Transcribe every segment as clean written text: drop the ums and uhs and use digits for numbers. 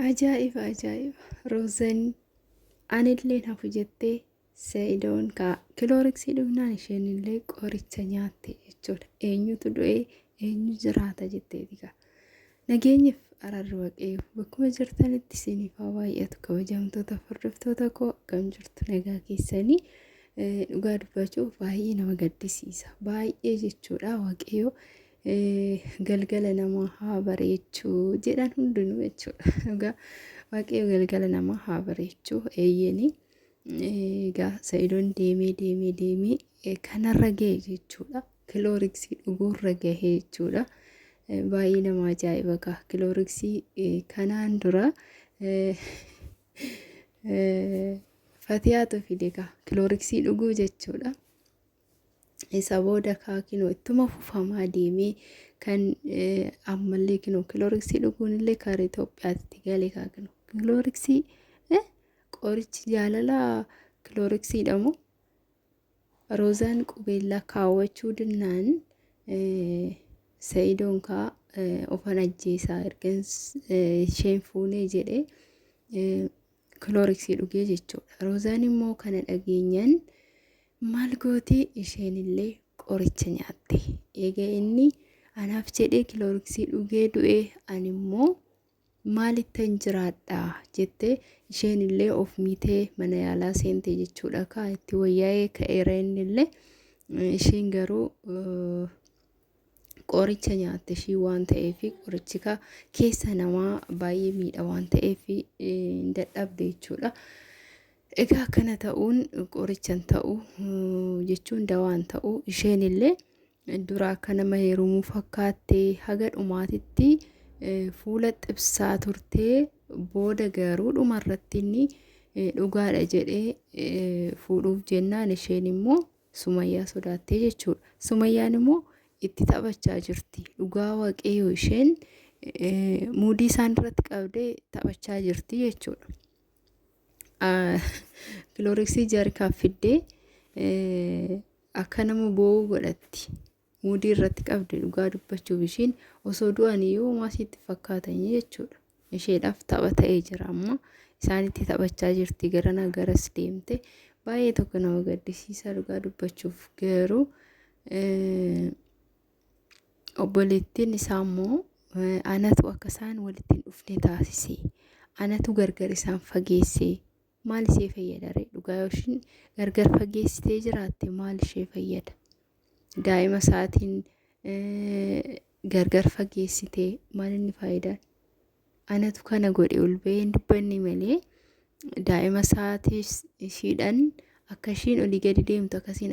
Ajaa'iba! Roozan anillee nafu jettee Sa'idoon kilooriksii dhugnaan isheenillee qoricha nyaatte jechuudha. Eenyutu du'ee eenyu jiraata jetteeti gaa. Nageenyiif araarri waaqayyo bakkuma jirtanitti isiniif haa baay'atu. Kabajamtoota hordoftoota koo akkam jirtu nagaa keessanii dhugaa dubbachuuf baay'ee nama gaddisiisa. Baay'ee jechuudha waaqayyo galgala namaa haa bareechuu jedhan hundinuu jechuudha. Dhugaa waaqayyo galgala namaa haa bareechuu eeyyeni. Egaa Sa'idoon deemee kanarra ga'e jechuudha. Kilooriksii dhuguurra gahe jechuudha. Baay'ee nama ajaa'iba gaa kilooriksii kanaan dura Fatiyaatu fide gaa kilooriksii dhuguu jechuudha. Isa booda kinoo ittuma fufamaa deemee kan ammallee kinoo kilooriksii dhuguun illee karaa Itoophiyaatti galee kinoo kilooriksii qorichi jaalalaa kilooriksii dhamu Roozaan qubeellaa kaawwachuu dinnaan Sa'idoon ofan ajjeesaa ergan isheen fuunee jedhee kilooriksii dhugee jechuudha. Roozaan immoo kana dhageenyaan maal gootii isheenillee qoricha nyaatte. Egaa inni anaaf jedhee kilooriksii dhugee du'ee ani immoo maalittan jiraadhaa jettee isheenillee of miitee mana yaalaa seente jechuudha. Itti wayyaa'ee ka'eera innillee isheen garuu qoricha nyaatte ishii waan ta'eef qorichi keessa namaa baay'ee miidha waan ta'eef dadhabde jechuudha. Egaa kana ta'uun qorichan ta'u jechuun dawaan ta'u isheenillee dura akka nama heerumuu fakkaattee haga dhumaatitti fuula xibsaa turtee booda garuu dhumarratti inni dhugaadha jedhee fuudhuuf jennaan isheen immoo Sumayyaa sodaattee jechuudha. Sumayyaan immoo itti taphachaa jirti. Dhugaa waaqayyo isheen muudii isaan irratti qabdee taphachaa jirti jechuudha. Kilooriksii jaarkaaf fiddee akka nama boo'uu godhatti. Muudii irratti qabde dhugaa dubbachuuf isheen osoo du'anii yoo maasitti fakkaatanii jechuudha. Isheedhaaf tapha ta'ee jira amma isaanitti taphachaa jirti garana garas deemte baay'ee tokko nama gaddisiisa dhugaa dubbachuuf garuu obboleettiin isaa immoo anatu akka isaan walitti hin dhufne taasise. Anatu gargar isaan fageesse. Maal ishee fayyada ree? Dhugaa yoo isheen gargar fageessitee jiraatte maal ishee fayyada? Daa'ima isaatiin gargar fageessitee maal inni faayidaan? Anatu kana godhe ol ba'ee hin dubbanne malee daa'ima isaatiis ishiidhaan akka ishiin olii gadi deemtu akkasiin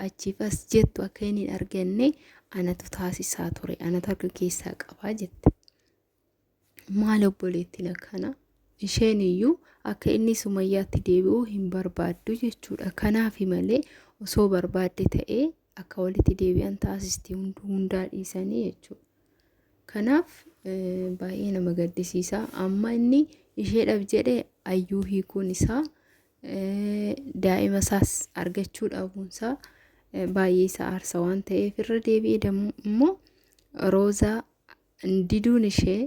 achiif as jettu akka inni hin arganne anatu taasisaa ture. Anatu harka keessaa qabaa jette. Maal obboleettiin akkana? Isheen iyyuu akka inni Sumayyaatti deebi'uu hin barbaaddu jechuudha. Kanaaf malee osoo barbaadde ta'ee akka walitti deebi'an taasisti hundaa dhiisanii jechuudha. Kanaaf baay'ee nama gaddisiisa. Amma inni isheedhaaf jedhee ayyuu hiikuun isaa daa'ima isaas argachuu dhabuunsaa baay'ee isa aarsa waan ta'eef irra deebi'ee immoo Roozaa diduun ishee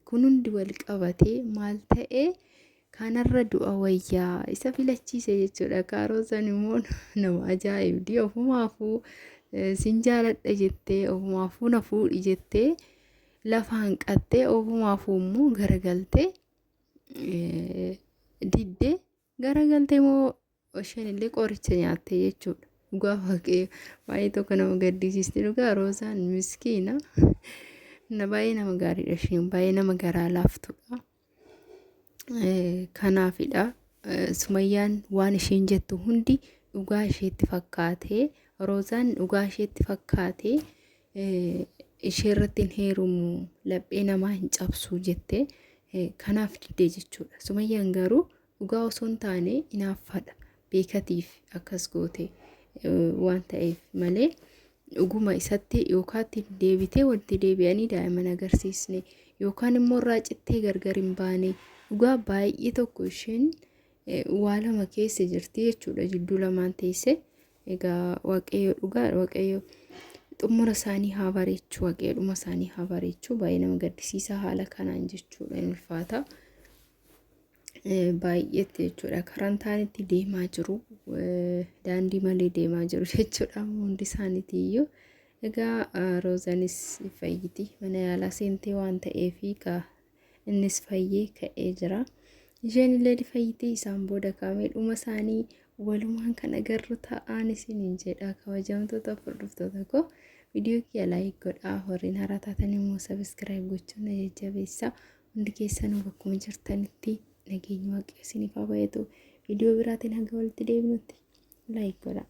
kun hundi wal qabatee maal ta'ee kanarra du'a wayyaa isa filachiise jechuudha. Roozaan immoo nama ajaa'ibdi. Ofumaafuu sin jaaladha jettee ofumaafuu na fuudhi jettee lafa hanqattee ofumaafuu immoo garagaltee diddee garagaltee immoo isheenillee qoricha nyaatte jechuudha. Dhugaa waaqayyo baay'ee tokko nama gaddisiisti. Dhugaa Roozaan miskiina. Baay'ee nama gaariidha isheen baay'ee nama garaa laaftudha. Kanaafidha Sumayyaan waan isheen jettu hundi dhugaa isheetti fakkaatee Roozaan dhugaa isheetti fakkaatee ishee irratti hin heerumu laphee namaa hin cabsu jettee kanaaf diddee jechuudha. Sumayyaan garuu dhugaa osoo hin taane hinaaffadha beekatiif akkas goote waan ta'eef malee dhuguma isatti yookaan deebitee walitti deebi'anii daa'imman agarsiisne yookaan immoo irraa cittee gargar hin baane dhugaa baay'ee tokko isheen waa lama keessa jirti jechuudha. Jidduu lamaan teesse egaa waaqayyo dhugaa waaqayyo xumura isaanii haa bareechuu waaqayyo dhuma isaanii haa bareechuu baay'ee nama gaddisiisa haala kanaan jechuudha. Ulfaata baay'eetti jechuudha. Karaan taanitti deemaa jiru. Daandii malee deemaa jiru jechuudha hundi isaaniitii iyyuu. Egaa Roozanis fayyiti. Mana yaalaa seentee waan ta'eef innis fayyee ka'ee jira. Isheen illee ni fayyiti. Isaan booda kaameedhuma isaanii walumaan kan agarru ta'an isiniin jedha. Kabajamtoota hordoftoota koo viidiyoo kiyya laayik godhaa. Warreen haaraa taatan immoo sabiskiraayib gochuun na jajjabeessaa. Hundi keessanuu bakkuma jirtanitti nageenya waaqayyoo isiniif haa baay'atu. Viidiyoo biraatiin hanga walitti deebinutti laayik godhaa.